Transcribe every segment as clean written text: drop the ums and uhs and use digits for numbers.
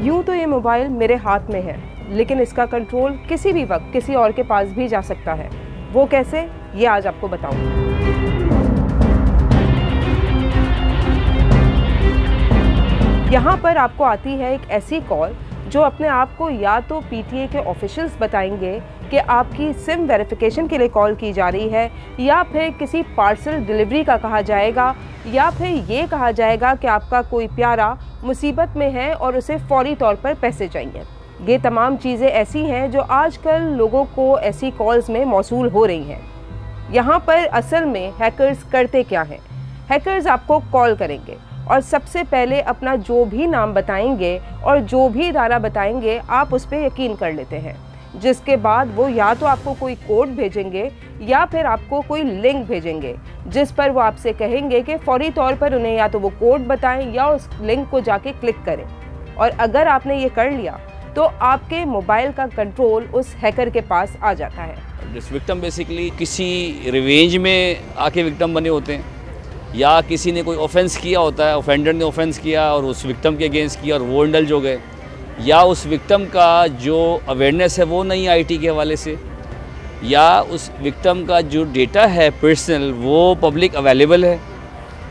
यूँ तो ये मोबाइल मेरे हाथ में है, लेकिन इसका कंट्रोल किसी भी वक्त किसी और के पास भी जा सकता है। वो कैसे, ये आज आपको बताऊंगी। यहाँ पर आपको आती है एक ऐसी कॉल जो अपने आप को या तो पीटीए के ऑफिशियल्स बताएंगे कि आपकी सिम वेरिफिकेशन के लिए कॉल की जा रही है, या फिर किसी पार्सल डिलीवरी का कहा जाएगा, या फिर ये कहा जाएगा कि आपका कोई प्यारा मुसीबत में है और उसे फौरी तौर पर पैसे चाहिए। ये तमाम चीज़ें ऐसी हैं जो आजकल लोगों को ऐसी कॉल्स में मौसूल हो रही हैं। यहाँ पर असल में हैकर्स करते क्या हैं? हैकर्स आपको कॉल करेंगे और सबसे पहले अपना जो भी नाम बताएंगे और जो भी इदारा बताएंगे आप उस पर यकीन कर लेते हैं, जिसके बाद वो या तो आपको कोई कोड भेजेंगे या फिर आपको कोई लिंक भेजेंगे, जिस पर वो आपसे कहेंगे कि फौरी तौर पर उन्हें या तो वो कोड बताएं या उस लिंक को जाके क्लिक करें। और अगर आपने ये कर लिया तो आपके मोबाइल का कंट्रोल उस हैकर के पास आ जाता है। विक्टिम बेसिकली किसी रिवेंज में आके विक्टिम बने होते हैं, या किसी ने कोई ऑफेंस किया होता है, ऑफेंडर ने ऑफेंस किया और उस विक्टिम के अगेंस्ट किया और वो इंडल्ज हो गए, या उस विक्टिम का जो अवेयरनेस है वो नहीं आईटी के हवाले से, या उस विक्टिम का जो डेटा है पर्सनल वो पब्लिक अवेलेबल है,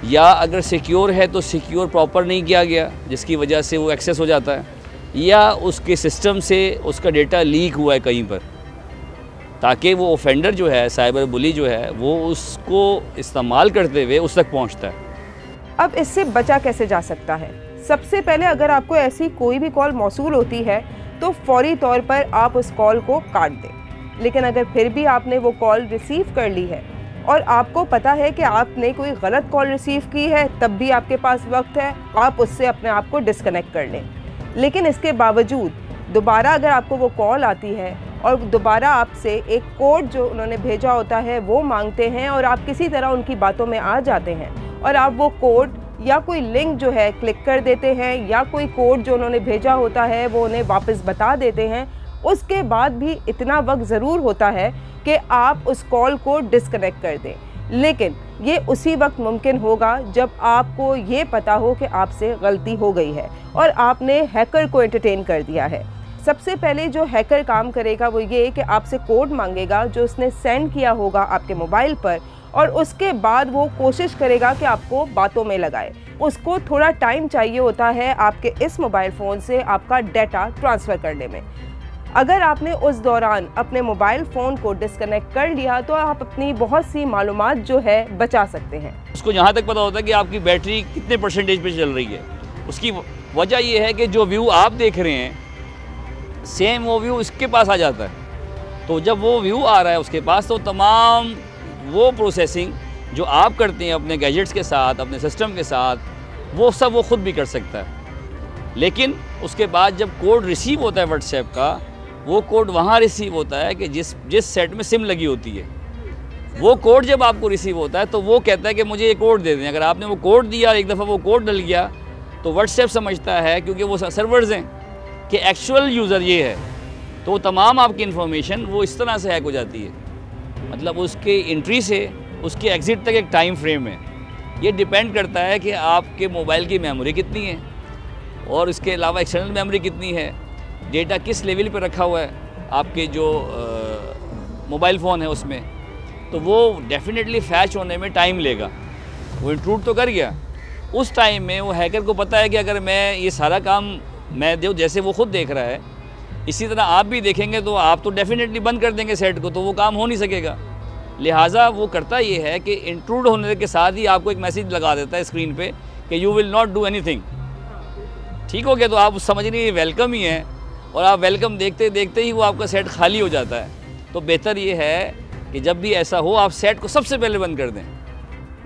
या अगर सिक्योर है तो सिक्योर प्रॉपर नहीं किया गया जिसकी वजह से वो एक्सेस हो जाता है, या उसके सिस्टम से उसका डेटा लीक हुआ है कहीं पर, ताकि वो ऑफेंडर जो है, साइबर बुली जो है, वो उसको इस्तेमाल करते हुए उस तक पहुंचता है। अब इससे बचा कैसे जा सकता है? सबसे पहले अगर आपको ऐसी कोई भी कॉल मौसूल होती है तो फौरी तौर पर आप उस कॉल को काट दें। लेकिन अगर फिर भी आपने वो कॉल रिसीव कर ली है और आपको पता है कि आपने कोई गलत कॉल रिसीव की है, तब भी आपके पास वक्त है, आप उससे अपने आप को डिस्कनेक्ट कर लें। लेकिन इसके बावजूद दोबारा अगर आपको वो कॉल आती है और दोबारा आपसे एक कोड जो उन्होंने भेजा होता है वो मांगते हैं और आप किसी तरह उनकी बातों में आ जाते हैं और आप वो कोड या कोई लिंक जो है क्लिक कर देते हैं, या कोई कोड जो उन्होंने भेजा होता है वो उन्हें वापस बता देते हैं, उसके बाद भी इतना वक्त ज़रूर होता है कि आप उस कॉल को डिस्कनेक्ट कर दें। लेकिन ये उसी वक्त मुमकिन होगा जब आपको ये पता हो कि आपसे गलती हो गई है और आपने हैकर को एंटरटेन कर दिया है। सबसे पहले जो हैकर काम करेगा वो ये कि आपसे कोड मांगेगा जो उसने सेंड किया होगा आपके मोबाइल पर, और उसके बाद वो कोशिश करेगा कि आपको बातों में लगाए। उसको थोड़ा टाइम चाहिए होता है आपके इस मोबाइल फ़ोन से आपका डाटा ट्रांसफ़र करने में। अगर आपने उस दौरान अपने मोबाइल फ़ोन को डिस्कनेक्ट कर लिया तो आप अपनी बहुत सी मालूमात जो है बचा सकते हैं। उसको यहाँ तक पता होता है कि आपकी बैटरी कितने परसेंटेज पे चल रही है। उसकी वजह यह है कि जो व्यू आप देख रहे हैं सेम वो व्यू इसके पास आ जाता है। तो जब वो व्यू आ रहा है उसके पास, तो तमाम वो प्रोसेसिंग जो आप करते हैं अपने गैजेट्स के साथ, अपने सिस्टम के साथ, वो सब वो ख़ुद भी कर सकता है। लेकिन उसके बाद जब कोड रिसीव होता है व्हाट्सएप का, वो कोड वहाँ रिसीव होता है कि जिस सेट में सिम लगी होती है। वो कोड जब आपको रिसीव होता है तो वो कहता है कि मुझे ये कोड दे दें। अगर आपने वो कोड दिया, एक दफ़ा वो कोड डल गया, तो व्हाट्सएप समझता है, क्योंकि वो सर्वर्स हैं, कि एक्चुअल यूज़र ये है, तो तमाम आपकी इन्फॉर्मेशन वो इस तरह से हैक हो जाती है। मतलब उसके एंट्री से उसके एग्ज़िट तक एक टाइम फ्रेम है। ये डिपेंड करता है कि आपके मोबाइल की मेमोरी कितनी है और इसके अलावा एक्सटर्नल मेमोरी कितनी है, डेटा किस लेवल पे रखा हुआ है आपके जो मोबाइल फ़ोन है उसमें, तो वो डेफिनेटली फैच होने में टाइम लेगा। वो इंट्रूड तो कर गया, उस टाइम में वो हैकर को पता है कि अगर मैं ये सारा काम मैं जैसे वो खुद देख रहा है इसी तरह आप भी देखेंगे तो आप तो डेफिनेटली बंद कर देंगे सेट को, तो वो काम हो नहीं सकेगा। लिहाजा वो करता ये है कि इंट्रूड होने के साथ ही आपको एक मैसेज लगा देता है स्क्रीन पे कि you will not do anything. ठीक हो गया, तो आप समझ रही वेलकम ही है, और आप वेलकम देखते देखते ही वो आपका सेट खाली हो जाता है। तो बेहतर ये है कि जब भी ऐसा हो आप सेट को सबसे पहले बंद कर दें।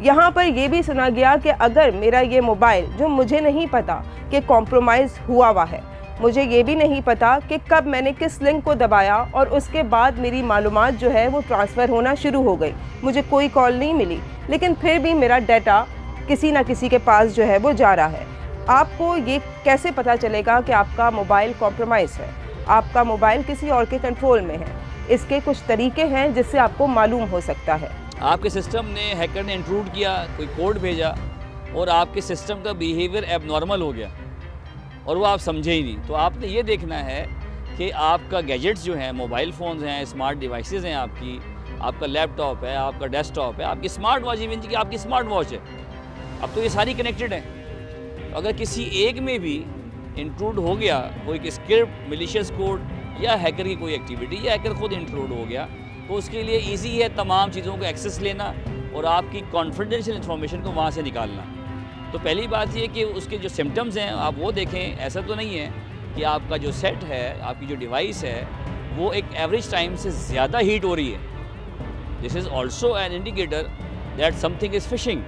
यहाँ पर यह भी सुना गया कि अगर मेरा ये मोबाइल, जो मुझे नहीं पता कि कॉम्प्रोमाइज़ हुआ है, मुझे ये भी नहीं पता कि कब मैंने किस लिंक को दबाया और उसके बाद मेरी मालूमात जो है वो ट्रांसफ़र होना शुरू हो गई, मुझे कोई कॉल नहीं मिली, लेकिन फिर भी मेरा डाटा किसी ना किसी के पास जो है वो जा रहा है। आपको ये कैसे पता चलेगा कि आपका मोबाइल कॉम्प्रोमाइज़ है, आपका मोबाइल किसी और के कंट्रोल में है? इसके कुछ तरीके हैं जिससे आपको मालूम हो सकता है। आपके सिस्टम ने, हैकर ने इंट्रूड किया, कोई कोड भेजा और आपके सिस्टम का बिहेवियर एबनॉर्मल हो गया, और वो आप समझे ही नहीं। तो आपने ये देखना है कि आपका गैजेट्स जो हैं, मोबाइल फ़ोन्स हैं, स्मार्ट डिवाइसेस हैं, आपका लैपटॉप है, आपका डेस्कटॉप है, आपकी स्मार्ट वॉच, इवन कि आपकी स्मार्ट वॉच है, अब तो ये सारी कनेक्टेड हैं। तो अगर किसी एक में भी इंट्रूड हो गया कोई स्क्रिप्ट, मिलिशियस कोड या हैकर की कोई एक्टिविटी, या हैकर खुद इंट्रूड हो गया, तो उसके लिए ईजी है तमाम चीज़ों को एक्सेस लेना और आपकी कॉन्फिडेंशियल इन्फॉर्मेशन को वहाँ से निकालना। तो पहली बात ये कि उसके जो सिम्टम्स हैं आप वो देखें। ऐसा तो नहीं है कि आपका जो सेट है, आपकी जो डिवाइस है, वो एक एवरेज टाइम से ज़्यादा हीट हो रही है। This is also an indicator that something is fishing.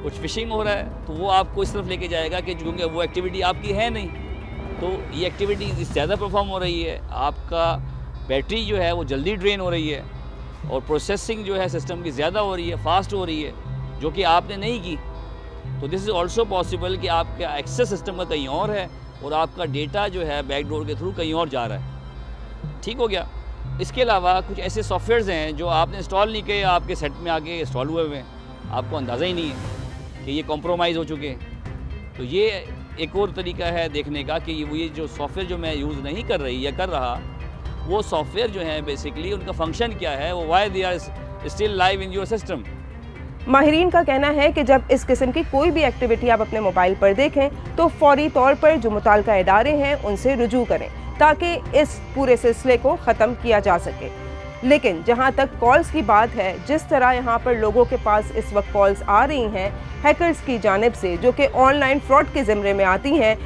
कुछ फिशिंग हो रहा है तो वो आपको इस तरफ लेके जाएगा कि क्योंकि वो एक्टिविटी आपकी है नहीं, तो ये एक्टिविटी ज़्यादा परफॉर्म हो रही है, आपका बैटरी जो है वो जल्दी ड्रेन हो रही है और प्रोसेसिंग जो है सिस्टम की ज़्यादा हो रही है, फास्ट हो रही है, जो कि आपने नहीं की। तो दिस इज़ ऑल्सो पॉसिबल कि आपका एक्सेस सिस्टम का कहीं और है और आपका डेटा जो है बैकडोर के थ्रू कहीं और जा रहा है। ठीक हो गया। इसके अलावा कुछ ऐसे सॉफ्टवेयर्स हैं जो आपने इंस्टॉल नहीं किए, आपके सेट में आके इंस्टॉल हुए हुए हैं, आपको अंदाज़ा ही नहीं है कि ये कॉम्प्रोमाइज़ हो चुके हैं। तो ये एक और तरीका है देखने का कि ये जो सॉफ्टवेयर जो मैं यूज़ नहीं कर रही या कर रहा, वो सॉफ्टवेयर जो है बेसिकली उनका फंक्शन क्या है, वो why they are still live in your system. माहिरीन का कहना है कि जब इस किस्म की कोई भी एक्टिविटी आप अपने मोबाइल पर देखें तो फौरी तौर पर जो मुताल्लिका इदारे हैं उनसे रुजू करें ताकि इस पूरे सिलसिले को ख़त्म किया जा सके। लेकिन जहां तक कॉल्स की बात है, जिस तरह यहां पर लोगों के पास इस वक्त कॉल्स आ रही हैं हैकर्स की जानिब से, जो कि ऑनलाइन फ्रॉड के ज़िम्मे में आती हैं,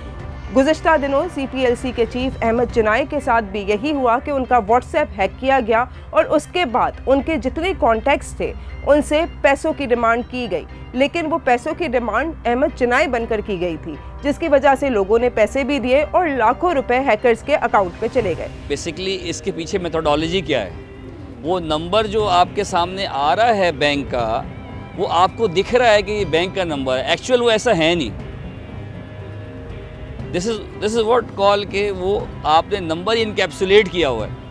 गुज़िश्ता दिनों CPLC के चीफ अहमद चिनाई के साथ भी यही हुआ कि उनका व्हाट्सएप हैक किया गया और उसके बाद उनके जितने कॉन्टैक्ट्स थे उनसे पैसों की डिमांड की गई, लेकिन वो पैसों की डिमांड अहमद चिनाई बनकर की गई थी, जिसकी वजह से लोगों ने पैसे भी दिए और लाखों रुपए हैकर्स के अकाउंट पे चले गए। बेसिकली इसके पीछे मेथोडोलॉजी क्या है, वो नंबर जो आपके सामने आ रहा है बैंक का, वो आपको दिख रहा है कि ये बैंक का नंबर है, एक्चुअल वो ऐसा है नहीं। दिस इज़ व्हाट कॉल के वो आपने नंबर इनकैप्सुलेट किया हुआ है,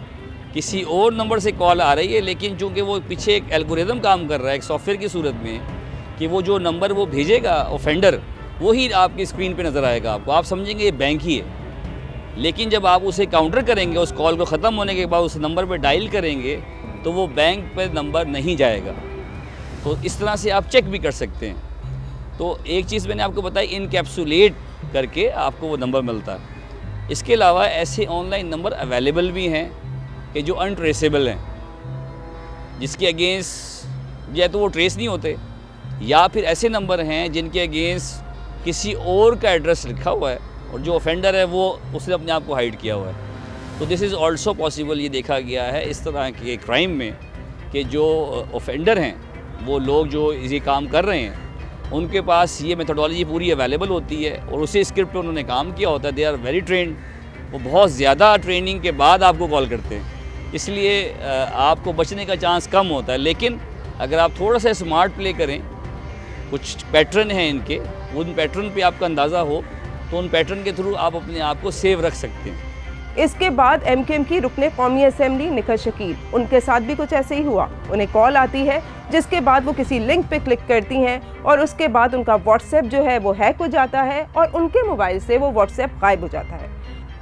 किसी और नंबर से कॉल आ रही है, लेकिन चूंकि वो पीछे एक एल्गोरिदम काम कर रहा है एक सॉफ्टवेयर की सूरत में कि वो जो नंबर वो भेजेगा ऑफेंडर, वो ही आपकी स्क्रीन पे नज़र आएगा आपको, आप समझेंगे ये बैंक ही है। लेकिन जब आप उसे काउंटर करेंगे, उस कॉल को ख़त्म होने के बाद उस नंबर पर डायल करेंगे तो वो बैंक पर नंबर नहीं जाएगा। तो इस तरह से आप चेक भी कर सकते हैं। तो एक चीज़ मैंने आपको बताई, इनकैप्सुलेट करके आपको वो नंबर मिलता है। इसके अलावा ऐसे ऑनलाइन नंबर अवेलेबल भी हैं कि जो अनट्रेसेबल हैं, जिसके अगेंस्ट या तो वो ट्रेस नहीं होते, या फिर ऐसे नंबर हैं जिनके अगेंस्ट किसी और का एड्रेस लिखा हुआ है और जो ऑफेंडर है वो उसने अपने आप को हाइड किया हुआ है। तो दिस इज़ ऑल्सो पॉसिबल, ये देखा गया है इस तरह के क्राइम में कि जो ऑफेंडर हैं, वो लोग जो ये काम कर रहे हैं, उनके पास ये मेथोडोलॉजी पूरी अवेलेबल होती है और उसी स्क्रिप्ट पे उन्होंने काम किया होता है। दे आर वेरी ट्रेंड, वो बहुत ज़्यादा ट्रेनिंग के बाद आपको कॉल करते हैं, इसलिए आपको बचने का चांस कम होता है। लेकिन अगर आप थोड़ा सा स्मार्ट प्ले करें, कुछ पैटर्न हैं इनके, उन पैटर्न पे आपका अंदाज़ा हो तो उन पैटर्न के थ्रू आप अपने आप को सेव रख सकते हैं। इसके बाद MKM की रुकने कौमी असेंबली निखत शकील, उनके साथ भी कुछ ऐसे ही हुआ। उन्हें कॉल आती है, जिसके बाद वो किसी लिंक पे क्लिक करती हैं और उसके बाद उनका व्हाट्सएप जो है वो हैक हो जाता है और उनके मोबाइल से वो व्हाट्सएप गायब हो जाता है,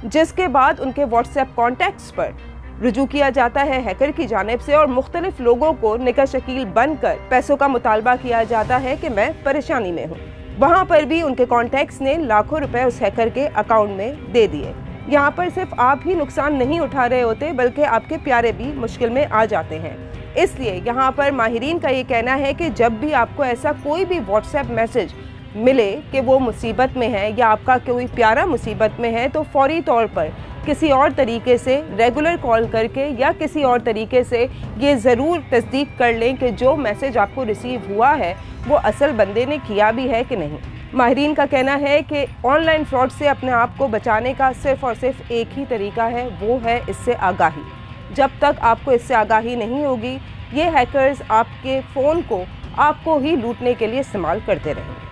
जिसके बाद उनके व्हाट्सएप कॉन्टैक्ट्स पर रुजू किया जाता है हैकर की जानिब से और मुख्तलिफ लोगों को निखत शकील बनकर पैसों का मुतालबा किया जाता है कि मैं परेशानी में हूँ। वहाँ पर भी उनके कॉन्टैक्ट्स ने लाखों रुपए उस हैकर के अकाउंट में दे दिए। यहाँ पर सिर्फ आप ही नुकसान नहीं उठा रहे होते, बल्कि आपके प्यारे भी मुश्किल में आ जाते हैं। इसलिए यहाँ पर माहिरीन का ये कहना है कि जब भी आपको ऐसा कोई भी व्हाट्सएप मैसेज मिले कि वो मुसीबत में है या आपका कोई प्यारा मुसीबत में है, तो फौरी तौर पर किसी और तरीके से रेगुलर कॉल करके या किसी और तरीके से ये ज़रूर तस्दीक कर लें कि जो मैसेज आपको रिसीव हुआ है वो असल बंदे ने किया भी है कि नहीं। माहिरीन का कहना है कि ऑनलाइन फ्रॉड से अपने आप को बचाने का सिर्फ़ और सिर्फ एक ही तरीका है, वो है इससे आगाही। जब तक आपको इससे आगाही नहीं होगी, ये हैकर्स आपके फ़ोन को आपको ही लूटने के लिए इस्तेमाल करते रहेंगे।